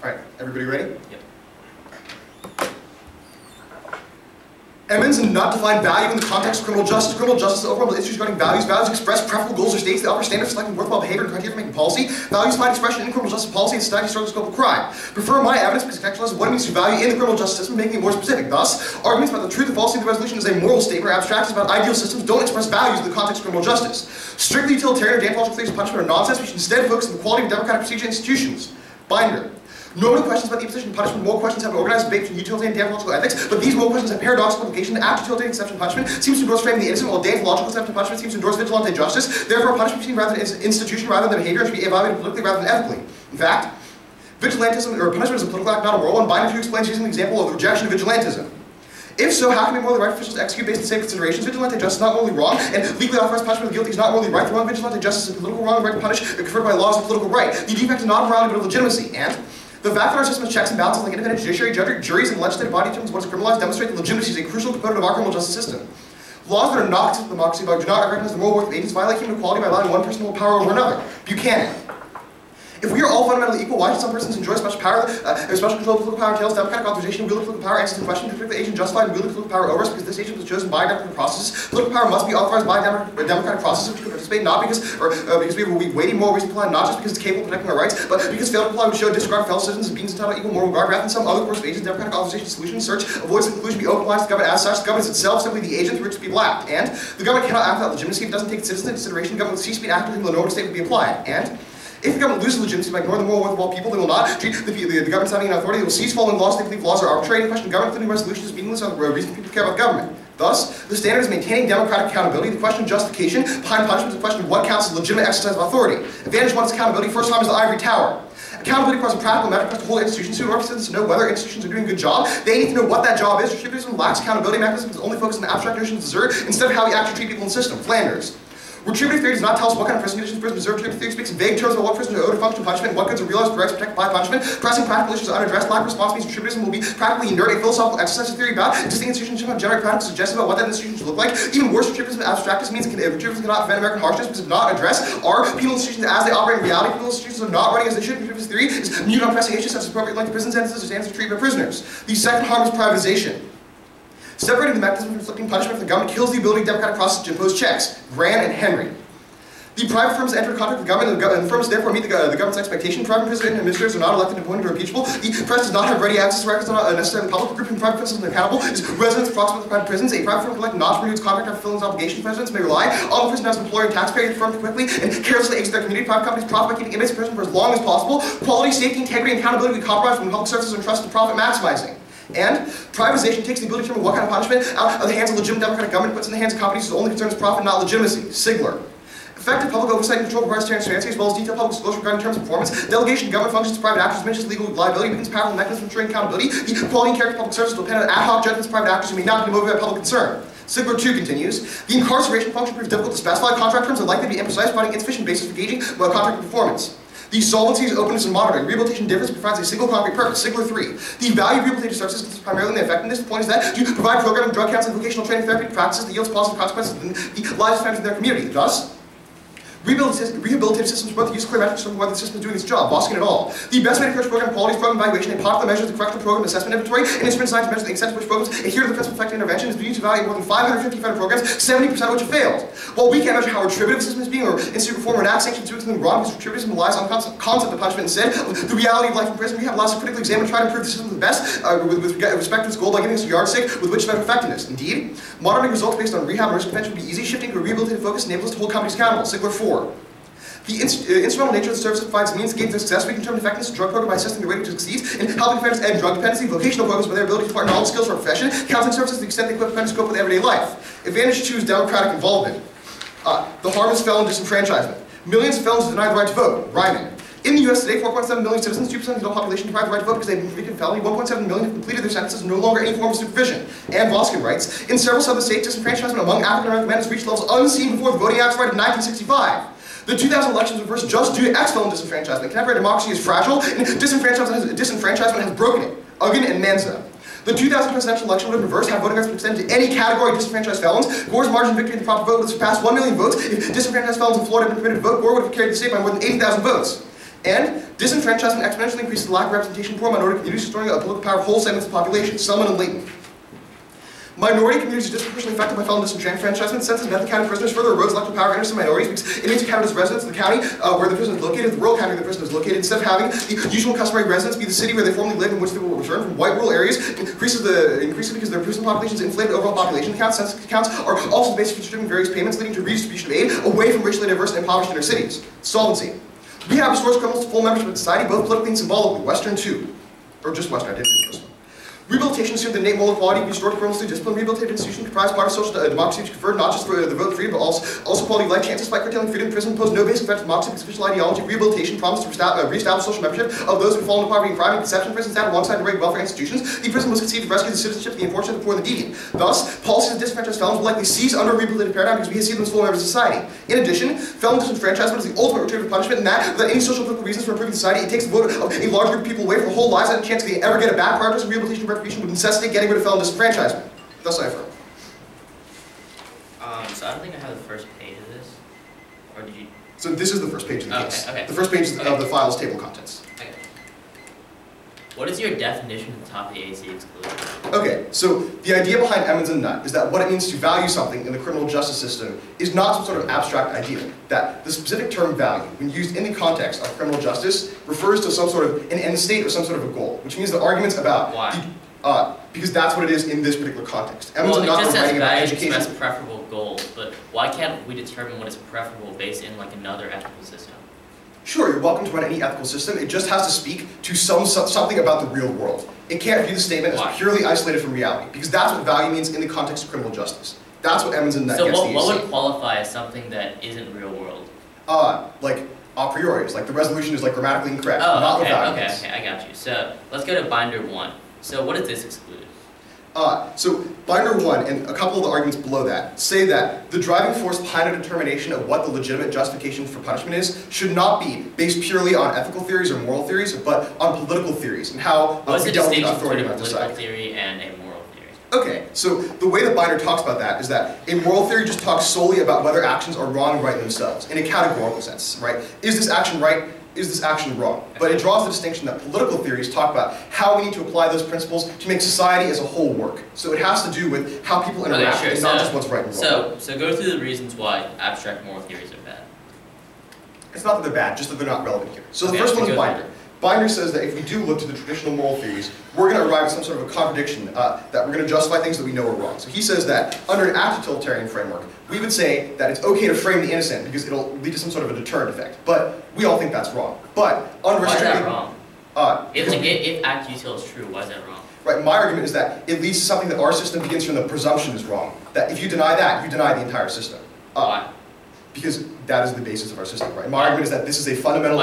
Alright, everybody ready? Yep. Emmons and not define value in the context of criminal justice. Criminal justice is overall issues regarding values. Values express preferable goals or states the upper standards for selecting worthwhile behavior and criteria for making policy. Values find expression in criminal justice policy and society struggles scope of crime. Prefer my evidence because it contextualizes what it means to value in the criminal justice system, making it more specific. Thus, arguments about the truth and falsity of the resolution is a moral statement or abstractions about ideal systems don't express values in the context of criminal justice. Strictly utilitarian or deontological theories of punishment are nonsense. We should instead focus on the quality of democratic procedure institutions. Binder. Normally questions about the imposition of punishment, moral questions have an organized debate between utilitarian and deontological ethics, but these moral questions have paradoxical implication. The act of utilitarian exception punishment seems to endorse framing the innocent, while deontological exception punishment seems to endorse vigilante justice. Therefore, punishment should be rather than institution rather than behavior and should be evaluated politically rather than ethically. In fact, vigilantism or punishment is a political act, not a moral one. Binder 2 explains using the example of the rejection of vigilantism. If so, how can it be morally right for officials to execute based on the same considerations? Vigilante justice is not morally wrong, and legally authorized punishment of the guilty is not morally right. The wrong vigilante justice is a political wrong, the right to punish, conferred by laws of political right. The defect is not morality but of legitimacy, and the fact that our system has checks and balances like independent judiciary, juries, and legislative body determines what is criminalized demonstrate that legitimacy is a crucial component of our criminal justice system. Laws that are not consistent with democracy but do not recognize the moral worth of agents violate human equality by allowing one person to hold power over another. Buchanan. If we are all fundamentally equal, why should some persons enjoy special power, special control of political power entails democratic authorization, wielding political power, answers the question, the particular agent justified in wielding political power over us because this agent was chosen by democratic processes. Political power must be authorized by democratic processes which can participate not because we have a weak, weighty moral reason to comply, not just because it's capable of protecting our rights, but because failure to comply would show disregard for fellow citizens as beings entitled to equal moral regard rather than some other course of agents. Democratic authorization solution search avoids the conclusion to be open compliance to the government as such. The government is itself simply the agent through which people act. And the government cannot act without legitimacy if it doesn't take its citizens into consideration. The government will cease to be an actor whom the normative state would be applied. And if the government loses legitimacy by ignoring the moral worth of all people, they will not treat the government having an authority. They will cease following laws they believe laws are arbitrary. The question of government including resolutions is meaningless on the reason people care about government. Thus, the standard is maintaining democratic accountability. The question of justification behind punishment is the question of what counts as legitimate exercise of authority. Advantage one is accountability. First time is the ivory tower. Accountability requires a practical metric to hold institutions to in order for citizens to know whether institutions are doing a good job. They need to know what that job is. Retributism lacks accountability mechanisms, only focused on the abstract notion of desert instead of how we actually treat people in the system. Flanders. Retributive theory does not tell us what kind of prison conditions prisoners deserve. Retributive theory speaks in vague terms about what prisoners are owed to function punishment and what goods are realized rights protected by punishment. Pressing practical issues are unaddressed. Lack of response means retributism will be practically inert. A philosophical exercise of theory about existing institutions should have generate practical suggestions about what that institution should look like. Even worse, retributism abstractness means retributism cannot prevent American harshness because it does not address our penal institutions as they operate in reality. Penal institutions are not running as they should. Retributive theory is mute on pressing issues such as appropriate length of prison sentences or standards of treatment of prisoners. The second harm is privatization. Separating the mechanism from inflicting punishment from the government kills the ability of democratic process to impose checks. Gran and Henry. The private firms enter contact with the government, and the firms therefore meet the government's expectation. Private president and administrators are not elected, appointed, or impeachable. The press does not have ready access to records that are not necessarily public. Grouping private firms accountable is residents approximately private prisons. A private firm collected not to renew its contract after fulfilling its obligations. Residents may rely on the prison as an employer and taxpayer. The firm quickly and carelessly exit their community. Private companies profit by keeping inmates in prison for as long as possible. Quality, safety, integrity, and accountability will be compromised when public services are entrusted to profit maximizing. And privatization takes the ability to determine what kind of punishment out of the hands of legitimate democratic government puts in the hands of companies whose only concern is profit, not legitimacy. Sigler. Effective public oversight and control requires transparency as well as detailed public disclosure regarding terms of performance. Delegation of government functions to private actors diminishes legal liability, weakens powerful mechanisms for ensuring accountability. The quality and character of public service will depend on ad hoc judgments of private actors who may not be motivated by public concern. Sigler 2 continues, the incarceration function proves difficult to specify. Contract terms are likely to be imprecise, providing insufficient basis for gauging contract performance. The solvency is openness and monitoring. Rehabilitation differs and provides a single concrete purpose. Sigler 3. The value of rehabilitative services consists primarily in the effectiveness. The point is that to provide programming, drug counseling, vocational training, therapeutic practices that yields positive consequences in the lives of families in their community. Thus, rehabilitative systems both use clear metrics from whether the system is doing its job. Boskin et al. The best way to approach program quality is program evaluation. A popular measure is the correctional program assessment inventory. An instrument designed to measure the extent to which programs adhere to the principle of effective intervention is used to evaluate more than 550 federal programs, 70% of which have failed. While we can't measure how retributive the system is being or institute reform or enact sanctions to do something wrong because retributivism relies on concept of punishment instead of the reality of life in prison, we have lots of critically examine and try to improve the system to the best with respect to its goal by giving us a yardstick with which to measure effectiveness. Indeed, monitoring results based on rehab and risk prevention would be easy. Shifting to a rehabilitative focus enables us to hold companies accountable. Sigler 4. The instrumental nature of the service provides means to gain success. We can determine effectiveness of drug program by assessing the rate to succeed in helping offenders end drug dependency. Vocational programs by their ability to apply knowledge, skills for a profession. Counseling services to the extent they equip offenders to cope with everyday life. Advantage 2 is democratic involvement. The harm is felon disenfranchisement. Millions of felons are denied the right to vote. Ryman. In the U.S. today, 4.7 million citizens, 2% of the adult population, deprived the right to vote because they've been convicted of felony. 1.7 million have completed their sentences and no longer any form of supervision. And Voskin writes, in several southern states, disenfranchisement among African American men has reached levels unseen before the Voting Act's right of 1965. The 2000 elections were reversed just due to ex-felon disenfranchisement. Contemporary democracy is fragile, and disenfranchisement has broken it. Uggen and Menza. The 2000 presidential election would have reversed had voting rights been extended to any category of disenfranchised felons. Gore's margin of victory in the proper vote would have surpassed 1 million votes. If disenfranchised felons in Florida had been permitted to vote, Gore would have carried the state by more than 80,000 votes. And disenfranchisement exponentially increases the lack of representation of poor minority communities, destroying the political power of whole segments of the population, Selman and Leighton. Minority communities are disproportionately affected by felon disenfranchisement. Census method county prisoners further erodes electoral power of innocent minorities because inmates who count as residents of the county where the prison is located, the rural county where the prison is located, instead of having the usual customary residence be the city where they formerly lived in which they will return from white rural areas, increases because their prison population is inflated overall population counts. Census counts are also the basis for distributing various payments, leading to redistribution of aid away from racially diverse and impoverished inner cities. Solvency. Rehab restores criminals to full membership of society, both politically and symbolically. Western 2. Or just Western, I didn't read this one. Rehabilitation assumed the innate moral equality be restored to criminals through discipline. Rehabilitative institutions comprise part of social democracy which conferred not just the vote freedom, but also quality of life chances. Despite curtailing freedom, prison imposed no basic threat to democracy because official ideology. Rehabilitation promised to reestablish social membership of those who fall into poverty and crime and conception. Prison stand alongside the regular welfare institutions. The prison was conceived to rescue the citizenship of the unfortunate, the poor, and the deviant. Thus, policies of disenfranchised felons will likely cease under a rehabilitative paradigm because we see them as full members of society. In addition, felon disenfranchisement is the ultimate retributive punishment in that, without any social political reasons for improving society, it takes the vote of a large group of people away from the whole lives and a chance to ever get it back. Progress in rehabilitation and retribution would necessitate getting rid of felon disenfranchisement. Thus I affirm. So I don't think I have the first page of this. Or did you? So this is the first page of the case. Okay. The first page of the file is table of contents. Okay. What is your definition at the top of the AC exclusion? Okay, so the idea behind Emmons and Nutt is that what it means to value something in the criminal justice system is not some sort of abstract idea. That the specific term value, when used in the context of criminal justice, refers to some sort of an end state or some sort of a goal, which means the arguments about because that's what it is in this particular context. Emmons and Nutt are writing about education. Express preferable goals, but why can't we determine what is preferable based in like another ethical system? Sure, you're welcome to run any ethical system. It just has to speak to something about the real world. It can't view the statement as purely isolated from reality, because that's what value means in the context of criminal justice. That's what Emmons and Nutt gets the AC. So what would qualify as something that isn't real world? Like a priori, like the resolution is like grammatically incorrect, not what okay, value means. Okay, I got you. So let's go to binder 1. So what does this exclude? So binder 1 and a couple of the arguments below that say that the driving force behind a determination of what the legitimate justification for punishment is should not be based purely on ethical theories or moral theories, but on political theories and how What's we the delegate distinction authority between a about political society. theory and a moral theory? Okay, so the way that binder talks about that is that a moral theory just talks solely about whether actions are wrong and right in themselves, in a categorical sense, right? Is this action right? Is this action wrong? But it draws the distinction that political theories talk about how we need to apply those principles to make society as a whole work. So it has to do with how people interact and not just what's right and wrong. So go through the reasons why abstract moral theories are bad. It's not that they're bad, just that they're not relevant here. So the first one is binder. Binder says that if we do look to the traditional moral theories, we're going to arrive at some sort of a contradiction, that we're going to justify things that we know are wrong. So he says that under an anti-totalitarian framework, we would say that it's okay to frame the innocent because it'll lead to some sort of a deterrent effect. But we all think that's wrong. But unrestricted... Why is that wrong? If act util is true, why is that wrong? Right, my argument is that it leads to something that our system begins from the presumption is wrong. That if you deny that, you deny the entire system. Why? Because that is the basis of our system, right? My argument is that this is a fundamental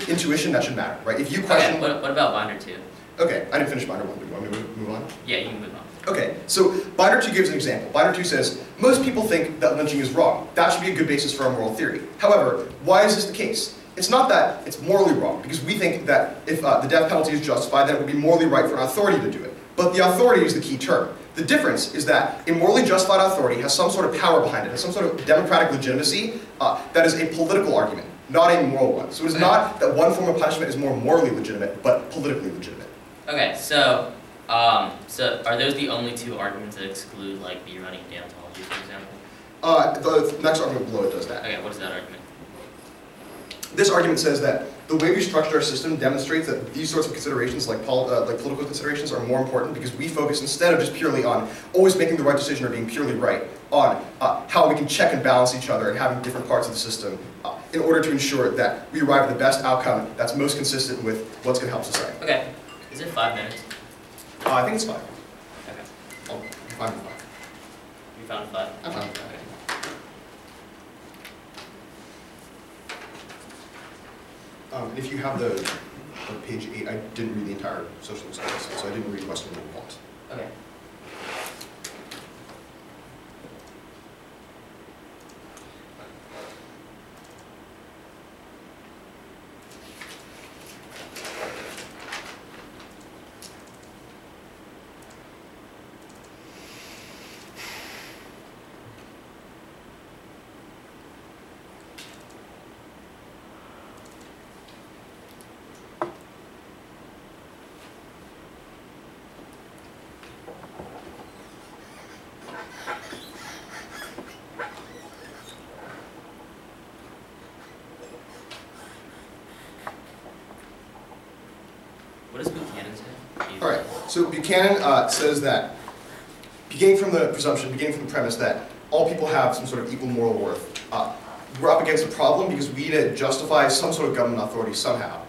intuition that should matter, right? If you question... Okay, what about binder 2? Okay, I didn't finish binder 1, but do you want me to move on? Yeah, you can move on. Okay, so binder 2 gives an example. Binder 2 says, most people think that lynching is wrong. That should be a good basis for a moral theory. However, why is this the case? It's not that it's morally wrong, because we think that if the death penalty is justified, then it would be morally right for an authority to do it. But the authority is the key term. The difference is that a morally justified authority has some sort of power behind it, has some sort of democratic legitimacy that is a political argument, not a moral one. So it's not that one form of punishment is more morally legitimate, but politically legitimate. Okay, so are those the only two arguments that exclude like the running deontology, for example? The next argument below it does that. Okay, what is that argument? This argument says that the way we structure our system demonstrates that these sorts of considerations, like political considerations, are more important because we focus, instead of just purely on always making the right decision or being purely right, on how we can check and balance each other and having different parts of the system in order to ensure that we arrive at the best outcome that's most consistent with what's going to help society. Okay. Is it 5 minutes? I think it's 5. Okay. Oh, I'm fine with 5. You found 5? I'm fine with 5. Okay. And if you have the page 8, I didn't read the entire socialist text, so I didn't read Western Liberal Politics. Okay. What does Buchanan say? All right. So Buchanan says that, beginning from the premise that all people have some sort of equal moral worth, we're up against a problem because we need to justify some sort of government authority somehow.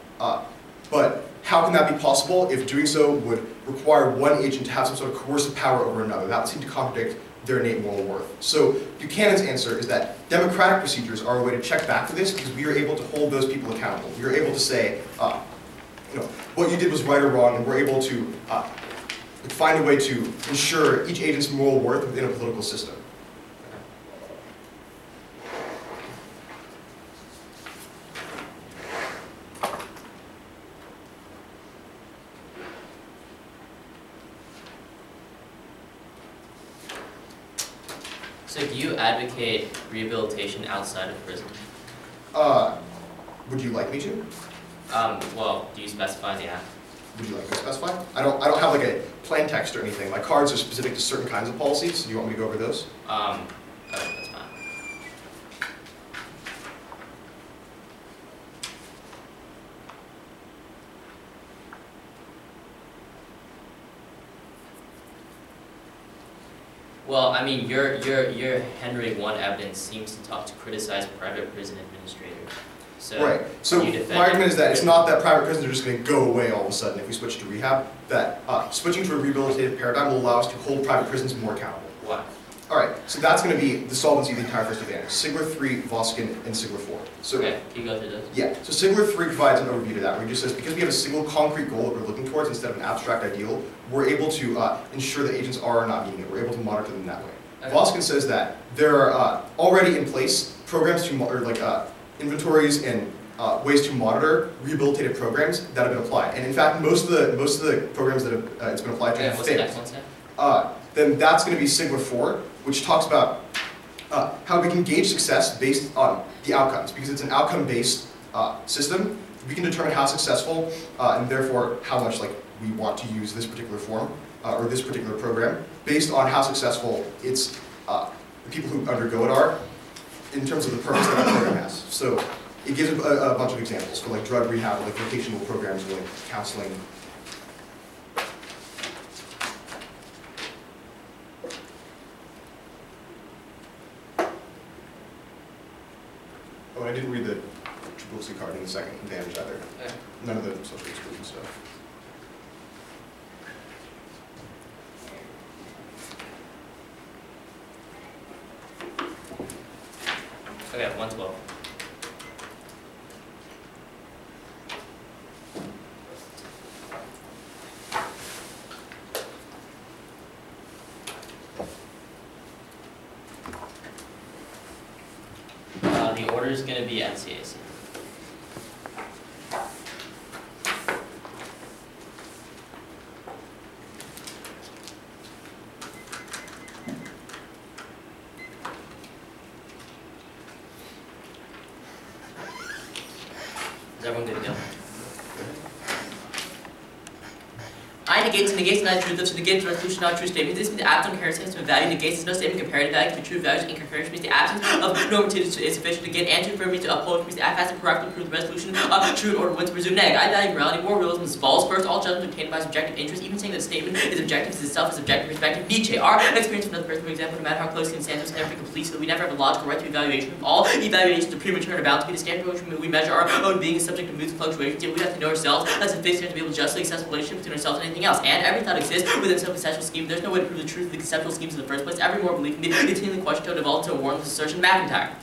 But how can that be possible if doing so would require one agent to have some sort of coercive power over another? That would seem to contradict their innate moral worth. So Buchanan's answer is that democratic procedures are a way to check back for this because we are able to hold those people accountable. We are able to say, what you did was right or wrong, and we're able to find a way to ensure each agent's moral worth within a political system. So do you advocate rehabilitation outside of prison? Would you like me to? Well, do you specify the act? Would you like me to specify? I don't have like a plain text or anything. My cards are specific to certain kinds of policies. Do you want me to go over those? That's fine. Well, I mean, your Henry I evidence seems to criticize private prison administrators. So right. So my argument is that it's not that private prisons are just going to go away all of a sudden if we switch to rehab. That switching to a rehabilitative paradigm will allow us to hold private prisons more accountable. Why? All right. So that's going to be the solvency of the entire first advantage. Sigler 3, Voskin, and Sigler 4. So, okay. Can you go through this? Yeah. So Sigler 3 provides an overview to that, where he just says because we have a single concrete goal that we're looking towards instead of an abstract ideal, we're able to ensure that agents are or not meeting it. We're able to monitor them that way. Okay. Voskin says that there are already in place programs to inventories and ways to monitor rehabilitative programs that have been applied. And in fact, most of the programs that have it's been applied to have failed. What's the next one say? Then that's going to be Sigler 4, which talks about how we can gauge success based on the outcomes. Because it's an outcome-based system, we can determine how successful and therefore how much we want to use this particular form or this particular program based on how successful the people who undergo it are in terms of the purpose that the program has. So it gives a bunch of examples for drug rehab, vocational programs, or counseling. Oh, and I didn't read the triple card in the second advantage either. Okay. None of the social exclusion stuff. Okay, 112. The order is going to be NCAC. Is everyone good to go? I negates and negates not true, thus negates resolution not true statement. This means the absence of comparison to value negates no statement comparative value can be true values in comparison means the absence of normativity is sufficient to get and to affirm to uphold means the act has to correctly prove the resolution of true in order when to presume neg. I value morality more realism is false. First, all judgments obtained by subjective interest, even saying that a statement is objective is itself is objective perspective. Nietzsche. Our experience of another person, for example, no matter how closely incentives can never be complete, so that we never have a logical right to evaluation of all evaluations are premature and about to be the standard by which we measure our own being is subject to moods and fluctuations, yet we have to know ourselves as a fixed to be able to justly assess the relationship between ourselves and anything else. And every thought exists within some conceptual scheme. There's no way to prove the truth of the conceptual schemes in the first place. Every moral belief can be continually questioned to evolve to a warrantless assertion. McIntyre.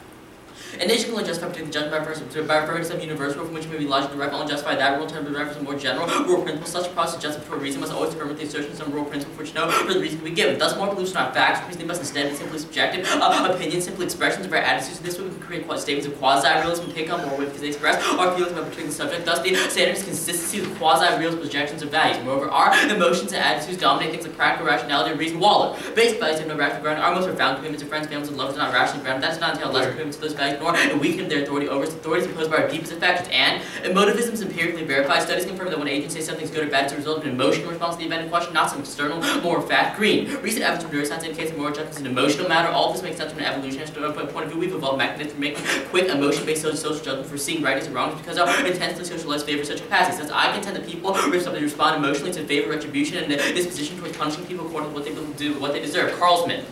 A nation can only justify particular judgment by referring to some universal rule from which it may be logically derived, only justify that rule in terms of reference to more general rule principle. Such a process justified for a reason must always permit the assertion of some rule principle for which no further reason can be given. Thus, moral beliefs are not facts, because they must instead be simply subjective opinions, simply expressions of our attitudes. In this way, we can create statements of quasi-realism and take on more weight because they express our feelings about a particular subject. Thus, the standard is consistency with quasi-realist projections of values. Moreover, our emotions and attitudes dominate things like practical rationality and reason. Waller. Basic values have no rational ground. Our most profound commitments to friends, families, and lovers are not rationally grounded. That does not entail lesser commitments to those values. nor a weakening of their authority over us. Authorities imposed by our deepest affections. And emotivism is empirically verified. Studies confirm that when agents say something's good or bad, it's a result of an emotional response to the event in question, not some external moral fact. Green. Recent evidence from neuroscience indicates that moral judgment is an emotional matter. All of this makes sense from an evolutionary point of view. We've evolved mechanisms for making quick, emotion-based social judgment for seeing rightness and wrongness because our intensely socialized favor such capacity. Since I contend that people respond emotionally to favor retribution and the disposition towards punishing people according to what they do, what they deserve. Carlsman.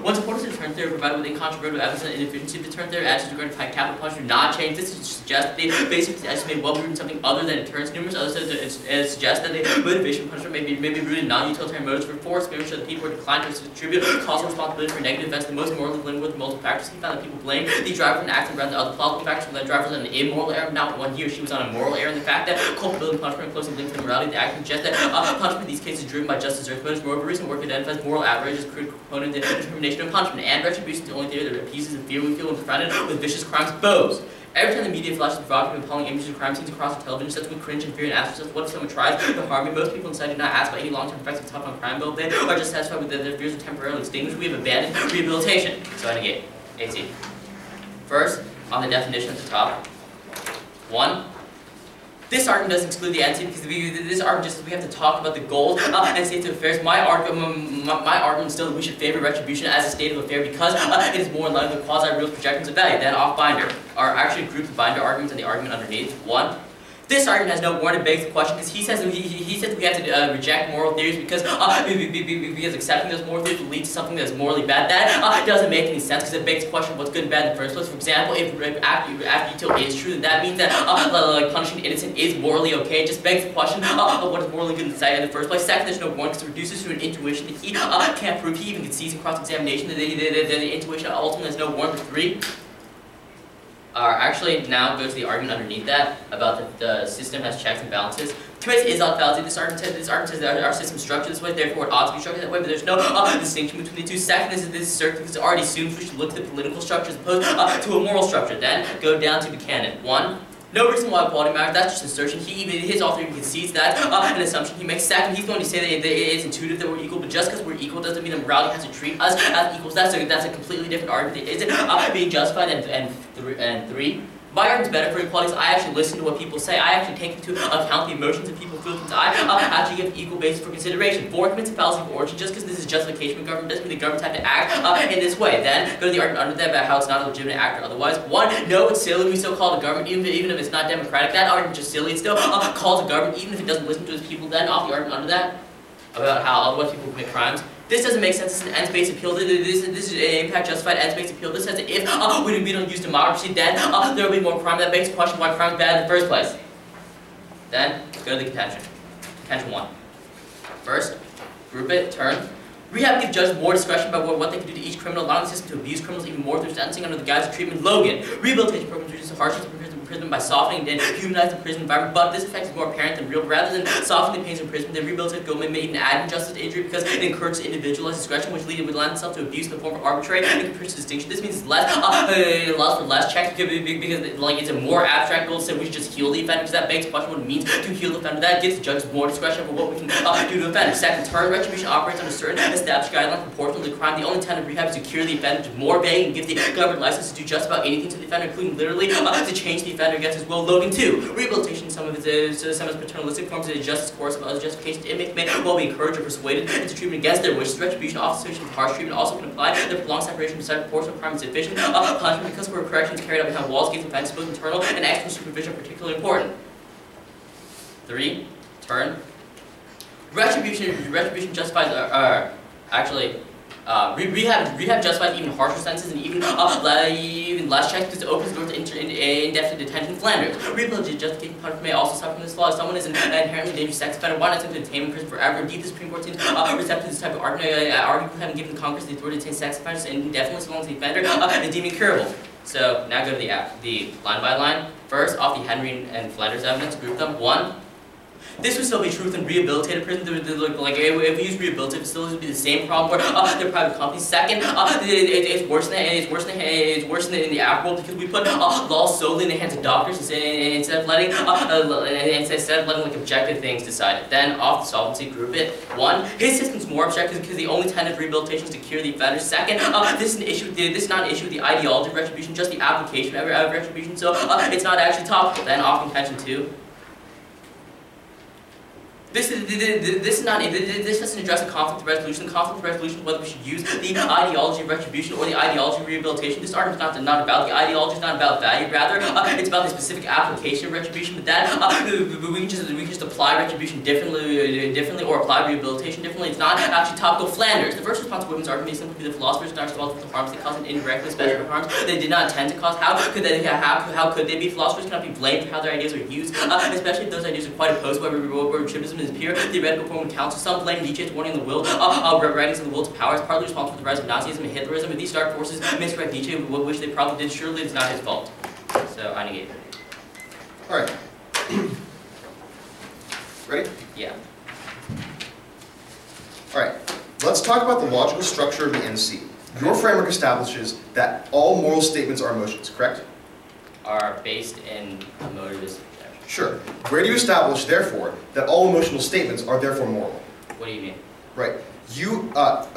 One supporters of the return theory provided with incontrovertible evidence and inefficiency of the return theory attitudes regarding capital punishment do not change. This suggests that they basically estimate well rooted in something other than deterrence. Numerous others suggest that the motivation for punishment may be rooted in non-utilitarian motives for force, which that people are declined to attribute causal responsibility for negative events. The most morally blameworthy with multiple factors. He found that people blame the driver for an accident rather than other plausible factors. When that driver was on an immoral error, not when he or she was on a moral error. And the fact that culpability and punishment are closely linked to the morality of the act suggests that punishment in these cases is driven by justice or motives. Moreover, recent work identifies moral outrage as a critical component in the determination of punishment. And retribution is the only theory that appeases the fear we feel when confronted with vicious crimes. Bose. Every time the media flashes provocative and appalling images of crime scenes across the television sets, we cringe in fear and ask ourselves, what if someone tries to harm me? Most people inside do not ask about any long-term effects of tough on crime bill. They are just satisfied with their fears are temporarily extinguished. We have abandoned rehabilitation. So I negate. 18. First, on the definition at the top. 1. This argument doesn't exclude the entity because this argument just says we have to talk about the goals and state of affairs. My argument is still that we should favor retribution as a state of affair because it is more in line with the quasi-real projections of value. Then off binder are actually grouped of binder arguments and the argument underneath. 1. This argument has no warrant. It begs the question because he says we have to reject moral theories because accepting those moral theories will lead to something that is morally bad. That doesn't make any sense because it begs the question of what's good and bad in the first place. For example, if after utility is true, then that means that like punishing the innocent is morally okay. It just begs the question of what is morally good in society in the first place. Second, there's no warrant because it reduces to an intuition that he can't prove. He even concedes in cross-examination that the intuition ultimately has no warrant. 3. Actually, now go to the argument underneath that about the system has checks and balances. Commits is not fallacy. This argument says that our system is structured this way, therefore it ought to be structured that way, but there's no distinction between the two. Second is that this circuit is already assumes we should look at the political structure as opposed to a moral structure. Then go down to Buchanan. 1. No reason why equality matters. That's just assertion. His author even concedes that an assumption he makes. Second, he's going to say that it is intuitive that we're equal, but just because we're equal doesn't mean that morality has to treat us as equals. That's a completely different argument. Is it being justified? And 3. My argument's better for equality is I actually listen to what people say. I actually take into account the emotions that people feel since I actually give equal basis for consideration. 4. Commits a fallacy of origin. Just because this is justification of government doesn't mean the governments have to act in this way. Then go to the argument under that about how it's not a legitimate act or otherwise. 1. No, it's silly we still call it a government even if it's not democratic. That argument's just silly. It still calls a government even if it doesn't listen to its people. Then off the argument under that about how otherwise people commit crimes. This doesn't make sense. This is an ends-based appeal. This is an impact-justified ends-based appeal. This says that if we don't use democracy, then there will be more crime. That makes the question why crime is bad in the first place. Then, go to the contention. Contention 1. First, group it, turn. Rehab gives judges more discretion about what they can do to each criminal, allowing the system to abuse criminals even more through sentencing under the guise of treatment. Logan. Rehabilitation programs reduce the harshness of imprisonment by softening and humanizing the prison environment, but this effect is more apparent than real. Rather than softening the pains of imprisonment, the rehabilitative government may even add injustice to injury because it encourages individualized discretion, which would lend itself to abuse in the form of arbitrary and capricious distinction. This means it's less, it allows for less checks because it's a more abstract goal to say we should just heal the offender, because that begs the question what it means to heal the offender. That gives the judges more discretion for what we can do to offenders. Second, turn. Retribution operates under certain established guidelines proportional to the crime. The only intent of rehab is to cure the offender, to more vague and give the government license to do just about anything to the offender, including literally to change the offender against his will. Logan 2. Rehabilitation, some of its paternalistic forms of the justice course of other justifications. Inmates may well be encouraged or persuaded into treatment against their wishes. Retribution, officers with harsh treatment also can apply. The prolonged separation beside proportional crime is sufficient. Punishment because where corrections carried out behind walls, gates, and fences, both internal and external supervision are particularly important. 3. Turn. Retribution justifies rehab justifies even harsher sentences and even less checks because it opens the door to indefinite detention. Flanders. Rehabilitation justification punishment may also suffer from this law. If someone is an inherently dangerous sex offender, why not simply detain him in prison forever? Indeed, the Supreme Court seems receptive to this type of argument, having given Congress the authority to detain sex offenders indefinitely so long as the offender is deemed incurable. So now go to the line by line. First, off the Henry and Flanders evidence, group them. 1. This would still be true within rehabilitated prisons. Like if we use rehabilitative facilities, it would be the same problem where they're private companies. Second, it's worse than in the Arab world because we put laws solely in the hands of doctors instead of letting like objective things decide it. Then off the solvency, group it. One, his system's more objective because the only tenet of rehabilitation is to cure the offender. Second, this is not an issue with the ideology of retribution, just the application of retribution. So it's not actually topical. Then off contention two. This doesn't address the conflict of resolution. The conflict of resolution, whether we should use the ideology of retribution or the ideology of rehabilitation. This argument is not about the ideology, it's not about value. Rather, it's about the specific application of retribution. But that we can just apply retribution differently, or apply rehabilitation differently. It's not actually topical. Flanders. The first response to women's argument is simply the philosophers are responsible for the harms they cause indirectly, special harms they did not intend to cause. How could they be? Philosophers cannot be blamed for how their ideas are used, especially if those ideas are quite opposed by retributism is pure theoretical form of counsel. Some blame Nietzsche's warning on the will, writings of the will to power as partly responsible for the rise of Nazism and Hitlerism. If these dark forces misdirect Nietzsche, which they probably did, surely it's not his fault. So I negate it. Alright. Ready? Yeah. Alright. Let's talk about the logical structure of the NC. Your framework establishes that all moral statements are emotions, correct? Are based in emotivist. Sure. Where do you establish, therefore, that all emotional statements are therefore moral? What do you mean? Right. You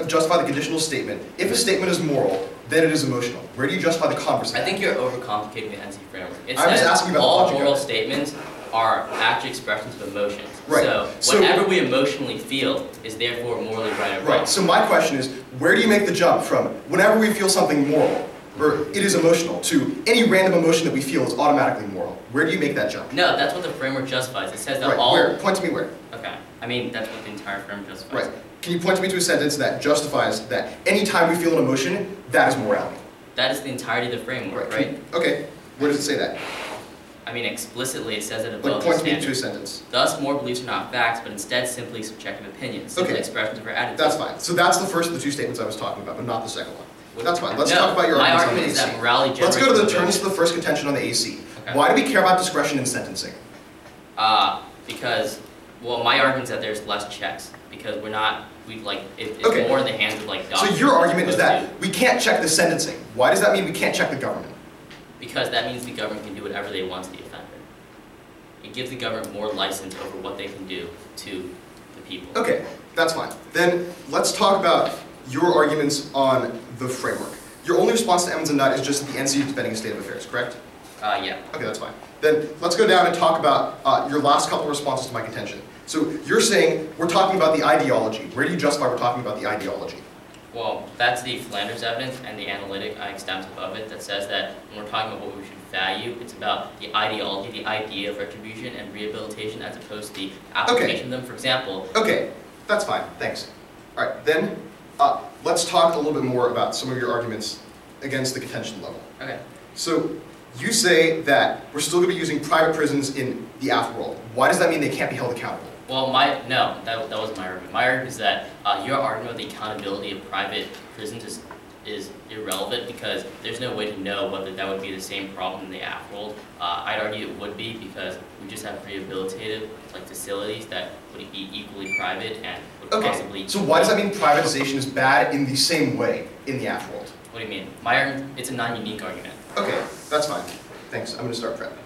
justify the conditional statement. If a statement is moral, then it is emotional. Where do you justify the converse? I think you're overcomplicating the NC framework. It I'm just says asking about all logic. moral statements are actually expressions of emotions. Right. So whatever we emotionally feel is therefore morally right or wrong. Right. So my question is, where do you make the jump from whenever we feel something moral, or it is emotional, to any random emotion that we feel is automatically moral? Where do you make that jump? No, that's what the framework justifies. It says that right. all... Where? Point to me where. Okay. I mean, that's what the entire framework justifies. Right. Can you point to me to a sentence that justifies that any time we feel an emotion, that is morality? That is the entirety of the framework, right? Okay. Where does it say that? I mean, explicitly it says it above Like, point the to me standard. to a sentence. Thus, moral beliefs are not facts, but instead simply subjective opinions, simply expressions of our attitude. That's fine. So that's the first of the two statements I was talking about, but not the second one. That's fine. Let's talk about your my arguments on the argument is AC. that morality generates... Let's go to the turns to the first contention on the AC. Okay. Why do we care about discretion in sentencing? Because, well, my argument is that there's less checks, because it's Okay. more in the hands of like So doctors. your argument is that we can't check the sentencing. Why does that mean we can't check the government? Because that means the government can do whatever they want to the offender. It gives the government more license over what they can do to the people. Okay, that's fine. Then let's talk about your arguments on the framework. Your only response to Emmons and Nutt is just that the NC is defending a state of affairs, correct? Yeah. Okay, that's fine. Then let's go down and talk about your last couple of responses to my contention. So you're saying we're talking about the ideology. Where do you justify we're talking about the ideology? Well, that's the Flanders evidence and the analytic I extant above it that says that when we're talking about what we should value, it's about the ideology, the idea of retribution and rehabilitation as opposed to the application of them. For example... Okay, that's fine. Thanks. All right, then let's talk a little bit more about some of your arguments against the contention level. Okay. So you say that we're still going to be using private prisons in the AF world. Why does that mean they can't be held accountable? Well, that wasn't my argument. My argument is that your argument of the accountability of private prisons is irrelevant because there's no way to know whether that would be the same problem in the AF world. I'd argue it would be because we just have rehabilitative facilities that would be equally private and would possibly... So why does that mean privatization is bad in the same way in the AF world? What do you mean? My argument, it's a non-unique argument. Okay, that's fine. Thanks. I'm going to start prepping.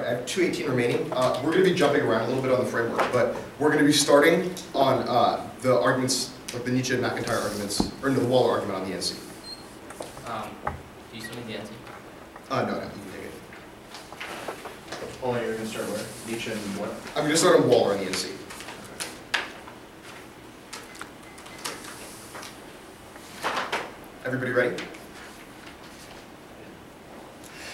Alright, I have 218 remaining. We're going to be jumping around a little bit on the framework, but we're going to be starting on the arguments, like the Nietzsche and McIntyre arguments, or no, the Waller argument on the NC. Do you still need the NC? No, you can take it. Oh, you're going to start where? Nietzsche and what? I'm going to start on Waller on the NC. Everybody ready?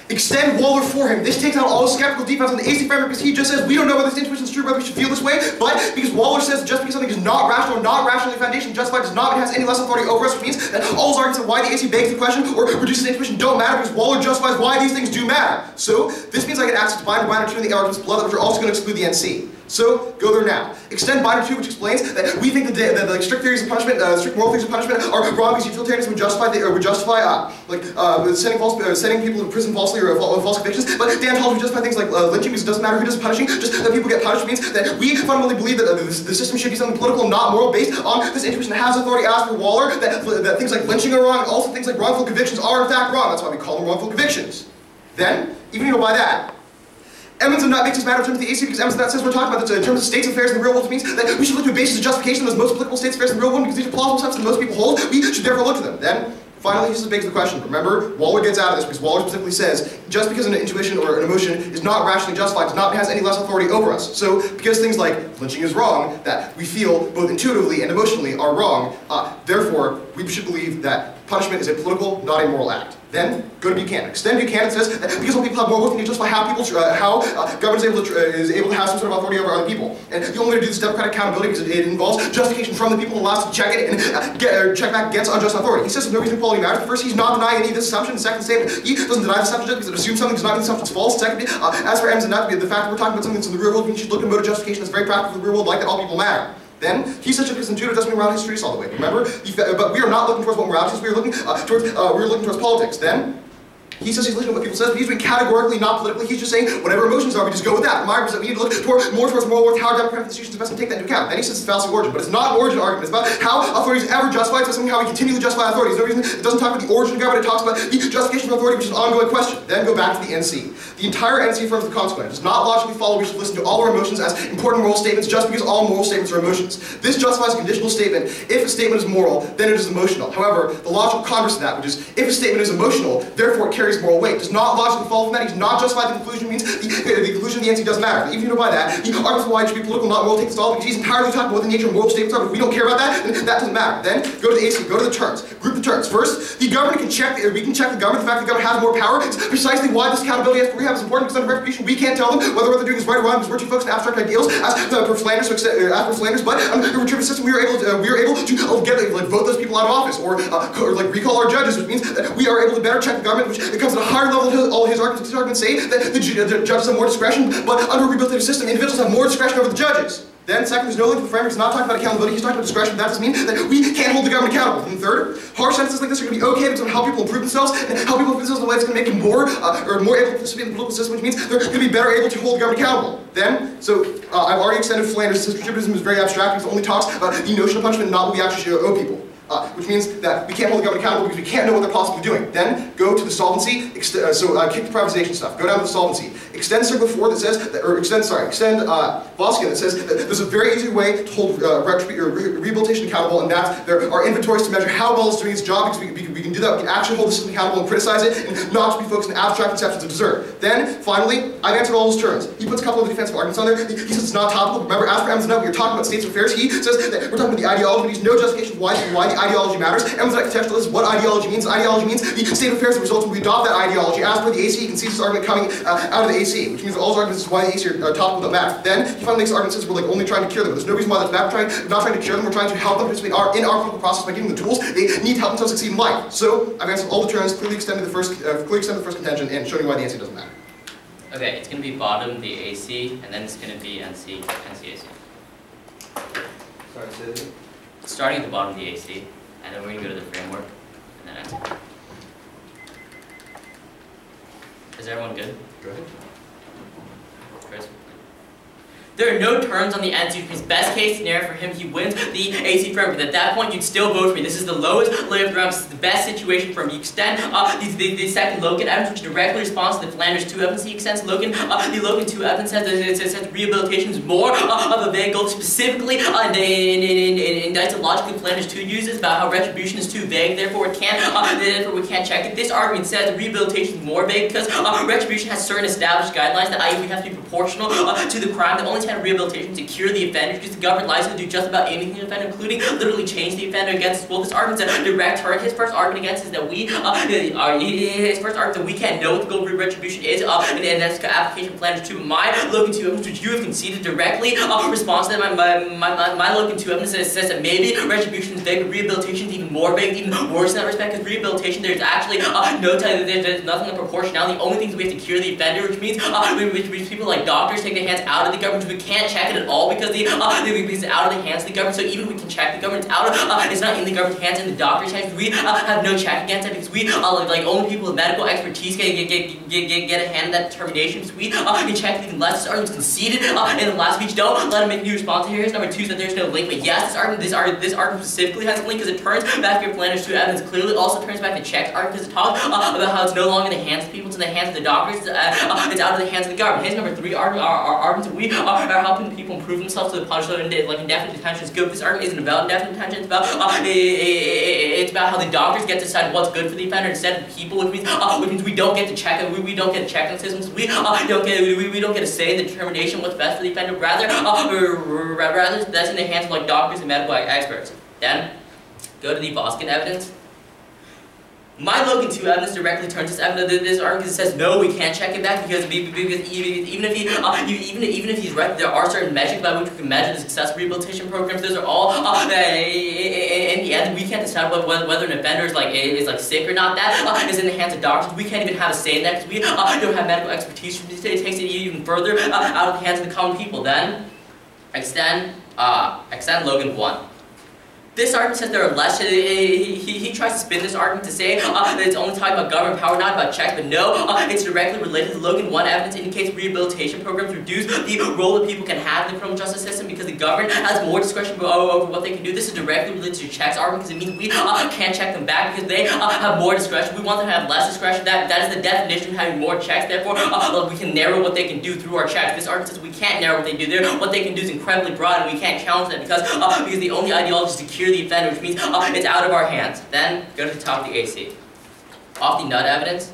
Extend Waller for him. This takes out all skeptical defense on the AC framework because he just says we don't know whether this intuition is true, whether we should feel this way, but because Waller says just because something is not rational or not rationally foundation justified does not mean it has any less authority over us, which means that all his arguments of why the AC begs the question or reduces intuition don't matter because Waller justifies why these things do matter. So this means I get access to binder 2 in the arguments below that, which are also going to exclude the NC. So go there now. Extend binder 2, which explains that we think that the strict theories of punishment, strict moral theories of punishment, are wrong because utilitarianism would justify sending people to prison falsely or false convictions. But deontology would justify things like lynching because it doesn't matter who does punishing, just that people get punished means that we fundamentally believe that the system should be something political and not moral based on this intuition that has authority as for Waller, that things like lynching are wrong, and also things like wrongful convictions are in fact wrong. That's why we call them wrongful convictions. Then, even by that, Emmons and Nutt makes this matter in terms of the AC because Emmons and Nutt says we're talking about this in terms of states of affairs in the real world, which means that we should look to a basis of justification of those most applicable states of affairs in the real world because these are plausible steps that most people hold. We should therefore look to them. Then, finally, this begs the question. Remember, Waller gets out of this because Waller specifically says just because an intuition or an emotion is not rationally justified does not mean it has any less authority over us. So, because things like lynching is wrong, that we feel both intuitively and emotionally are wrong, therefore, we should believe that punishment is a political, not a moral act. Then, go to Buchanan. Extend Buchanan says that because some people have moral worth, you justify how government is able to have some sort of authority over other people. And the only way to do this is democratic accountability because it involves justification from the people and allows us to check it and check back against unjust authority. He says there's no reason equality matters. First, he's not denying any of this assumption. The second statement, he doesn't deny this assumption just because it assumes something does not mean the assumption is false. Second, as for Emmons and Nutt, the fact that we're talking about something that's in the real world means you should look at mode of justification that's very practical in the real world, like that all people matter. Then, he says just because intuitive doesn't mean morality is treated all the way. Remember? But we are not looking towards what morality is, we are looking towards politics. Then, he says he's listening to what people say, but he's doing categorically, not politically. He's just saying whatever emotions are, we just go with that. My argument is that we need to look more towards moral worth, how democratic institutions invest and take that into account. Then he says it's fallacy of origin, but it's not an origin argument. It's about how authority is ever justified, so something how we continually justify authority. There's no reason, it doesn't talk about the origin of government, it talks about the justification of authority, which is an ongoing question. Then go back to the NC. The entire NC affirms the consequence. It does not logically follow we should listen to all our emotions as important moral statements just because all moral statements are emotions. This justifies a conditional statement. If a statement is moral, then it is emotional. However, the logical converse of that, which is if a statement is emotional, therefore it carries moral weight, does not logically follow from that. He's not justified the conclusion means the conclusion of the NC doesn't matter. Even by that, the argument for why it should be political, not moral, takes it all because he's entirely talking about what the nature of moral statements are. But if we don't care about that, then that doesn't matter. Then go to the AC, go to the terms, group the terms. First, the government can check. We can check the government. The fact that the government has more power is precisely why this accountability as rehab is important. Because under retribution, we can't tell them whether what they're doing is right or wrong because we're too focused on abstract ideals as for Flanders. But under the retributive system, we are able to get vote those people out of office or recall our judges, which means that we are able to better check the government, which it comes at a higher level to all his arguments. His arguments say that the judges have more discretion, but under a rehabilitative system, individuals have more discretion over the judges. Then, second, there's no link to the framework. He's not talking about accountability. He's talking about discretion. That doesn't mean that we can't hold the government accountable. And third, harsh sentences like this are going to be okay because it's going to help people improve themselves and help people improve themselves in a way that's going to make them more able to participate in the political system, which means they're going to be better able to hold the government accountable. Then, I've already extended Flanders. Since retributism is very abstract, because it only talks about the notion of punishment, not what we actually should owe people. Which means that we can't hold the government accountable because we can't know what they're possibly doing. Then go to the solvency, kick the privatization stuff. Go down to the solvency. Extend circle 4 that says, extend Voskian that says that there's a very easy way to hold rehabilitation accountable, and that there are inventories to measure how well it's doing its job because we can do that. We can actually hold the system accountable and criticize it, and not just be focused on abstract conceptions of desert. Then, finally, I've answered all those terms. He puts a couple of defensive arguments on there. He says it's not topical. Remember, as for Emmons and Nutt, we are talking about states of affairs. He says that we're talking about the ideology, but he's no justification why the ideology matters. Emmons and Nutt contextualizes what ideology means. Ideology means the state of affairs that results when we adopt that ideology. As per the AC, you can see this argument coming out of the AC, which means that all his arguments is why the AC are topical that matter. Then he finally makes arguments that we're only trying to cure them. There's no reason why that's bad. We're not trying to cure them. We're trying to help them participate in our political process by giving them the tools they need to help themselves succeed in life. So I've answered all the terms, clearly extended the first contention, and showing you why the AC doesn't matter. Okay, it's going to be bottom the AC, and then it's going to be NC AC. Sorry, say that. Starting at the bottom of the AC, and then we're going to go to the framework, and then NC. Is everyone good? Go ahead. Chris? There are no terms on the NC. His best case scenario for him, he wins the AC framework. At that point, you'd still vote for me. This is the lowest layer of the round. This is the best situation for him. You extend the second Logan evidence, which directly responds to the Flanders 2 evidence. He extends Logan. The Logan 2 evidence says that rehabilitation is more of a vague goal. Specifically, indicts the logic that Flanders 2 uses about how retribution is too vague. Therefore, we can't check it. This argument says that rehabilitation is more vague because retribution has certain established guidelines that we have to be proportional to the crime. The only rehabilitation to cure the offender because the government lies to do just about anything to the offender, including literally change the offender against his will. This argument's a direct target. His first argument against is that we can't know what the goal of retribution is, and that's application of Flanders 2. My Logan 2 evidence, which you have conceded directly, responds to that. My Logan 2 evidence says that maybe retribution is vague, but rehabilitation is even more vague, even worse in that respect, because rehabilitation there's actually no time, there's nothing like proportionality. The only thing is we have to cure the offender, which means people like doctors take their hands out of the government. We can't check it at all because it's out of the hands of the government. So even if we can check the government, it's not in the government's hands, in the doctor's hands. We have no check against it because we only people with medical expertise get a hand in that determination. Because we can check it unless this argument's conceded in the last speech. Don't let him make a new response here. Number 2 is that there's no link. But yes, this argument specifically has a link because it turns back to your Flanders 2 evidence. Clearly, also turns back to Czech's argument because it talks about how it's no longer in the hands of people, it's in the hands of the doctors. It's out of the hands of the government. His number 3 arguments that we are helping people improve themselves to the punishment of indefinite detention is good. This argument isn't about indefinite detention. It's about how the doctors get to decide what's good for the offender instead of people, which means we don't get to check it. We don't get to check on systems. We don't get a say in the determination what's best for the offender. Rather that's in the hands of doctors and medical experts. Then go to the Voskin evidence. My Logan 2 evidence directly turns this evidence. This argument says no, we can't check it back because even if he's right, there are certain metrics by which we can measure the success of rehabilitation programs. Those are all in the end we can't decide whether an offender is sick or not. That is in the hands of doctors. We can't even have a say in that because we don't have medical expertise. It takes it even further out of the hands of the common people. Then extend Logan 1. This argument says there are less. He tries to spin this argument to say that it's only talking about government power, not about checks, but no, it's directly related to Logan 1 evidence indicates rehabilitation programs reduce the role that people can have in the criminal justice system because the government has more discretion over what they can do. This is directly related to checks argument because it means we can't check them back because they have more discretion. We want them to have less discretion. That is the definition of having more checks. Therefore, we can narrow what they can do through our checks. This argument says we can't narrow what they do. What they can do is incredibly broad, and we can't challenge that because the only ideology is to cure the offender, which means it's out of our hands. Then go to the top of the AC. Off the nut evidence.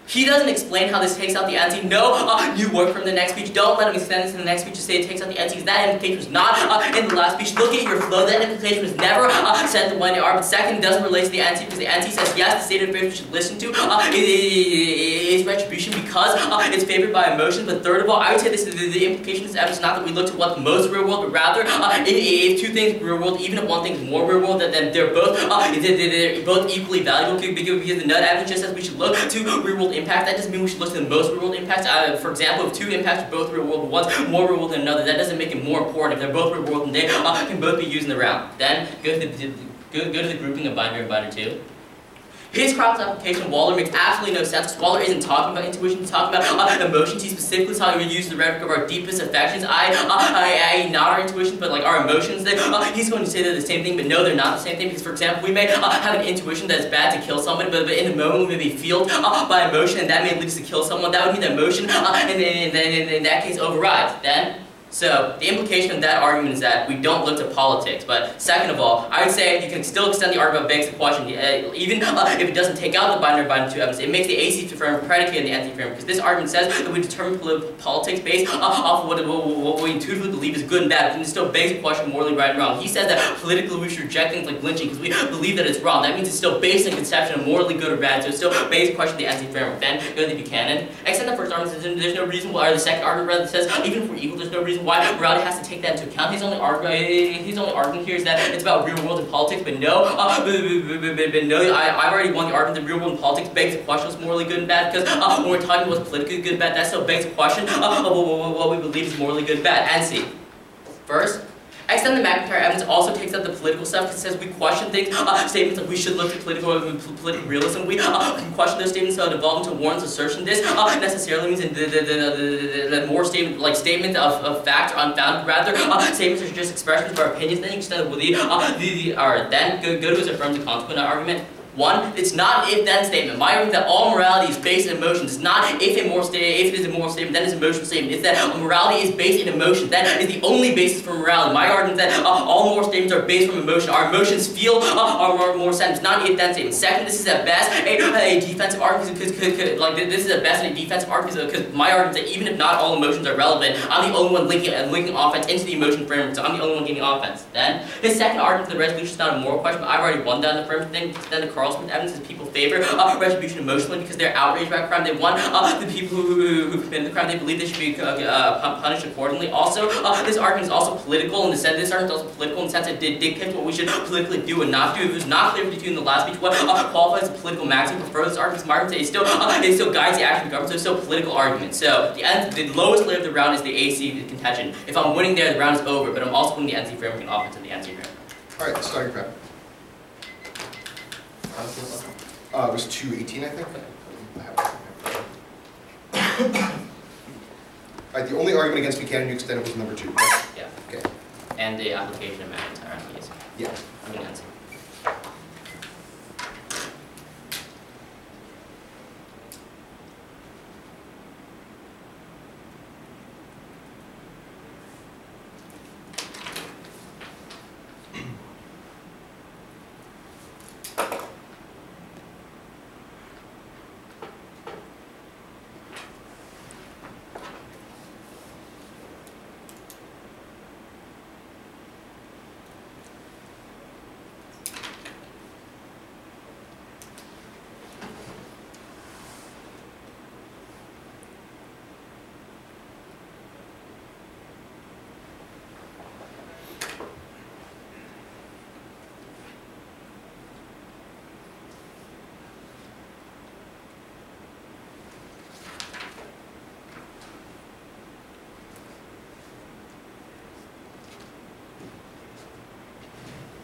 He doesn't explain how this takes out the NC. No new work from the next speech. Don't let him extend this in the next speech to say it takes out the NC because that implication was not in the last speech. Look at your flow. That implication was never sent to 1AR. But second, it doesn't relate to the NC because the NC says yes, the state of affairs we should listen to is retribution because it's favored by emotion. But third of all, I would say this is the implication of this evidence not that we look to what's most real world, but rather if two things are real world, even if one thing is more real world, then they're both equally valuable because the nut evidence just says we should look to real world impact. That doesn't mean we should look to the most real world impacts. For example, if two impacts are both real world, but one's more real world than another, that doesn't make it more important. If they're both real world, then they can both be used in the round. Then go to the grouping of binder and binder 2. His cross application, Waller, makes absolutely no sense. Waller isn't talking about intuition, he's talking about emotions. He's specifically talking about using the rhetoric of our deepest affections. Not our intuitions, but our emotions. He's going to say they're the same thing, but no, they're not the same thing. Because, for example, we may have an intuition that it's bad to kill somebody, but in the moment we may be fueled by emotion, and that may lead us to kill someone. That would mean that emotion, and in that case, overrides. So, the implication of that argument is that we don't look to politics. But second of all, I would say you can still extend the argument begs the question, even if it doesn't take out the binder 2 evidence, it makes the AC framework predicated on the NC framework. Because this argument says that we determine politics based off of what we intuitively believe is good and bad. And it still begs the question morally right and wrong. He says that politically we should reject things like lynching because we believe that it's wrong. That means it's still based on conception of morally good or bad. So it still begs the question of the NC framework. Then go to the Buchanan. Extend the first argument says there's no reason why, or the second argument rather says even if we're equal, there's no reason why morality has to take that into account. His only argument here is that it's about real world and politics, but no, I've already won the argument that real world and politics begs the question what's morally good and bad, because when we're talking about what's politically good and bad, that still begs the question of what we believe is morally good and bad. And see, first, Extend the McIntyre evidence also takes out the political stuff because it says we question things, statements like we should look at political realism. We question those statements devolve into Warren's assertion. This necessarily means the more statements of facts are unfounded. Rather, statements are just expressions of our opinions. Then you extend then go to his affirms and consequent argument. One, it's not an if-then statement. My argument that all morality is based in emotions. It's not if it is a moral statement, then it's an emotional statement. It's that morality is based in emotion. That is the only basis for morality. My argument is that all moral statements are based from emotion. Our emotions feel our moral sentiments, not an if-then statement. Second, this is at best a defensive argument because this is at best a defensive argument because my argument is that even if not all emotions are relevant, I'm the only one linking offense into the emotion framework, so I'm the only one getting offense. Then, his second argument for the resolution is not a moral question, but I've already won that in the first thing. Then the Carlson evidence is people favor retribution emotionally because they're outraged by crime. They want the people who committed the crime, they believe they should be punished accordingly. Also, this argument is also political in the sense that it dictates what we should politically do and not do. If it was not clear to do in the last speech what qualifies as a political maxim for this argument, my argument is it still guides the action of the government, so it's still a political argument. So the lowest layer of the round is the AC contention. If I'm winning there, the round is over, but I'm also winning the NC framework and offense of the NC framework. Alright, starting prep. It was 218, I think. Alright, the only argument against Buchanan you extended was number 2, right? Yeah. Okay. And the application of McIntyre, yes. Yeah. I mean, NC.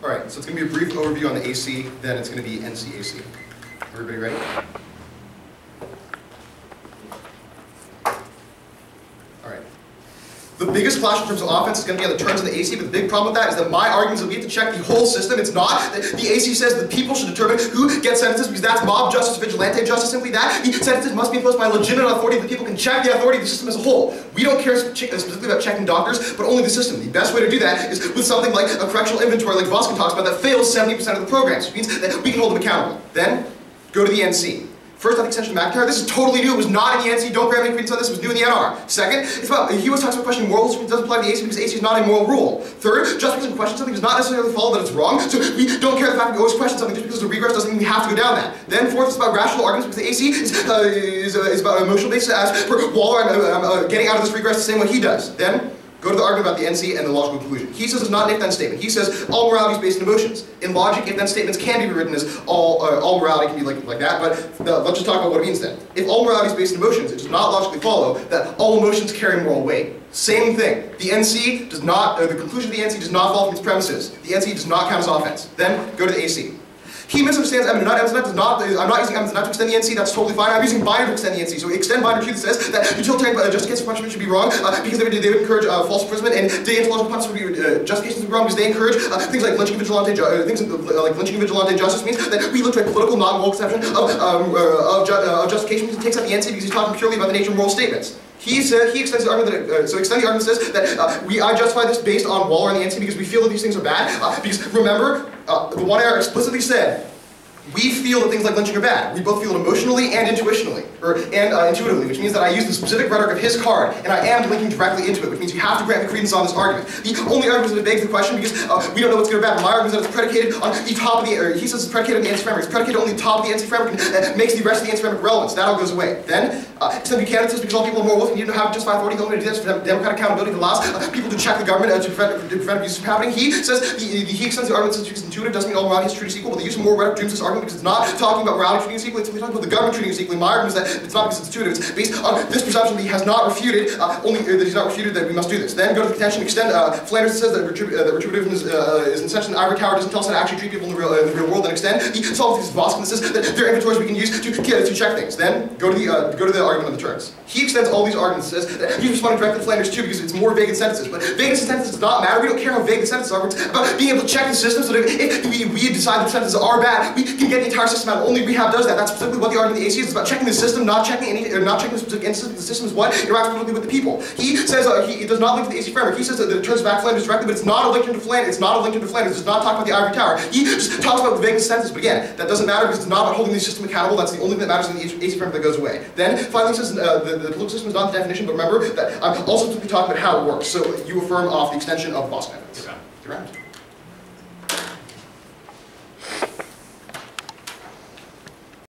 Alright, so it's going to be a brief overview on the AC, then it's going to be NCAC. Everybody ready? Alright. The biggest clash in terms of offense is going to be on the terms of the AC, but the big problem with that is that my argument is that we have to check the whole system. It's not. The AC says that people should determine who gets sentences because that's mob justice, vigilante justice, simply that. The sentences must be imposed by legitimate authority that people can check the authority of the system as a whole. We don't care specifically about checking doctors, but only the system. The best way to do that is with something like a correctional inventory like Voskin talks about that fails 70% of the programs, which means that we can hold them accountable. Then, go to the NC. First, on the extension of McIntyre, this is totally new. It was not in the NC. Don't grab any credence on this. It was new in the NR. Second, it's about, he was talking about questioning morals, which doesn't apply to the AC because AC is not a moral rule. Third, just because we question something does not necessarily follow that it's wrong. So we don't care the fact that we always question something just because the regress doesn't mean we have to go down that. Then fourth, it's about rational arguments because the AC is about an emotional basis. As for Waller, I'm getting out of this regress the same way he does. Then, go to the argument about the NC and the logical conclusion. He says it's not an if-then statement. He says all morality is based on emotions. In logic, if-then statements can be rewritten as all morality can be like that, but let's just talk about what it means then. If all morality is based on emotions, it does not logically follow that all emotions carry moral weight. Same thing. The NC does not, the conclusion of the NC does not follow from its premises. The NC does not count as offense. Then, go to the AC. He misunderstands eminent not. I'm not using eminent not to extend the NC, that's totally fine. I'm using binder to extend the NC. So we extend binder to that says that utilitarian justification of punishment should be wrong because they would encourage false imprisonment, and deontological punishment would be justifications would be wrong because they encourage things like lynching and vigilante justice means that we look to a political, non-moral conception of justification. He takes out the NC because he's talking purely about the nature of moral statements. He extends the argument that, extend the argument says that I justify this based on Waller and the NC because we feel that these things are bad. Because remember, the one error explicitly said, we feel that things like lynching are bad. We both feel it emotionally and intuitively, which means that I use the specific rhetoric of his card, and I am linking directly into it, which means you have to grant me credence on this argument. The only argument is that it begs the question because we don't know what's good or bad. My argument is that it's predicated on the top of the, he says it's predicated on the NC framework. It's predicated on the top of the NC framework and makes the rest of the NC framework relevant. So that all goes away. Then, extend Buchanan says because all people are more wolf and you don't have to justify authority. The only way to do this for democratic accountability that allows people to check the government to prevent abuse from happening. He says, he extends the argument says because intuitive doesn't mean all morality is treated equal, but the use of moral rhetoric dooms this argument argument because it's not talking about morality treating us equally, it's talking about the government treating us equally. My argument is that it's not because it's intuitive, it's based on this presumption that he has not refuted, that we must do this. Then go to the contention, extend, Flanders says that retributivism is an extension. The ivory tower doesn't tell us how to actually treat people in the real world, then extend. He solves these Voskins says that there are inventories we can use to check things. Then go to the argument of the terms. He extends all these arguments and says that he's responding directly to Flanders too because it's more vague in sentences. But vagueness in sentences does not matter. We don't care how vague the sentences are. It's about being able to check the system so that if we decide the sentences are bad, we can get the entire system out. Only rehab does that. That's specifically what the argument of the AC is. It's about checking the system, not checking the specific instance. The system is what interacts politically with the people. He says he does not link to the AC framework. He says that it turns back Flanders directly, but it's not a link to Flanders. It's not a link to Flanders. It does not talk about the ivory tower. He just talks about the vagueness of sentences. But again, that doesn't matter because it's not about holding the system accountable. That's the only thing that matters in the AC framework that goes away. Then finally says the political system is not the definition, but remember that I'm also simply talking about how it works. So you affirm off the extension of Voskins. You're right.